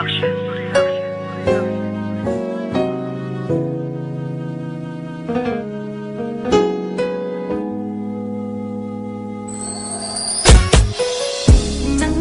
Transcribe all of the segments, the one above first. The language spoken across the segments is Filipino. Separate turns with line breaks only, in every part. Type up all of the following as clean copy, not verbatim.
Nang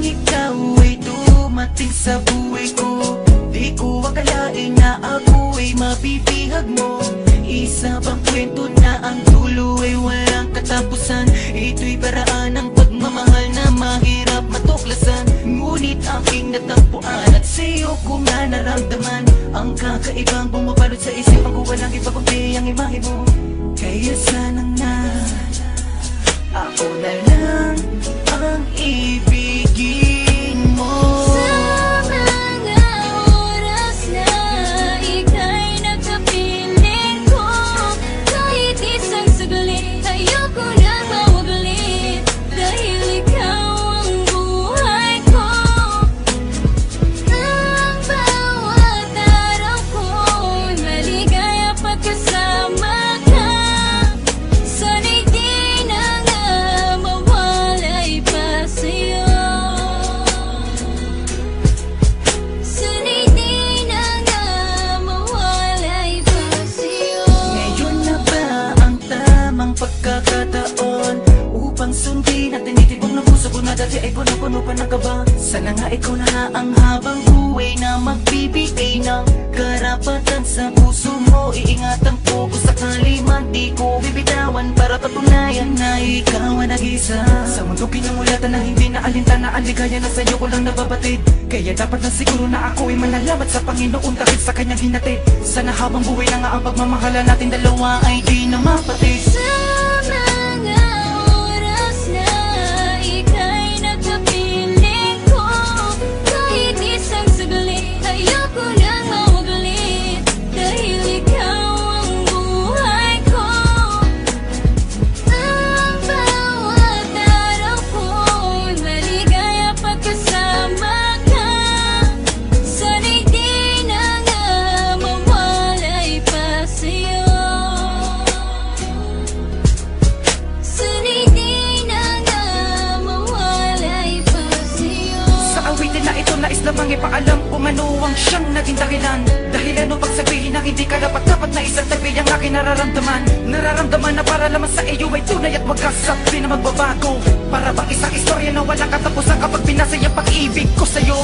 ikaw ay dumating sa buhay ko, di ko akalain na ako ay mabibihag mo. Isa bang kwento na ang dulo ay walang katapusan. Ito'y paraan ng pagmamahal na mahirap matuklasan. Ngunit aking natagpuan at sa'yo ko nga naramdaman ang kakaibang bumapalot sa isipan ko. Walang iba kundi ang imahe mo. Kaya sana nga ako na lang ang ibigin mo. Pagkakataon upang sundin at tinitibok ng puso ko na dati ay puno-puno pa ng kaba. Sana nga ikaw na ang habang buhay na magbibigay ng karapatan sa puso mo. Iingatan ko kung sakali man di ko bibitawan para patunayan na ikaw ang nag-isa. Sa mundo kinamulatan na hindi na alintana, ang ligaya na sa'yo ko lang nababatid. Kaya dapat na siguro na ako ay manalamat sa Panginoon dahil sa kanyang hinatid. Sana habang buhay na nga ang pagmamahala natin dalawa ay di na mapatid. Nais lamang ipaalam kung ano ang siyang naging dahilan. Dahil ano pag sabihin na hindi ka dapat na isang tabi ang aking nararamdaman. Nararamdaman na para lamang sa iyo ay tunay at wagas at di na magbabago. Para bang isang istorya na walang katapusan kapag binasa yung pag-ibig ko sa'yo.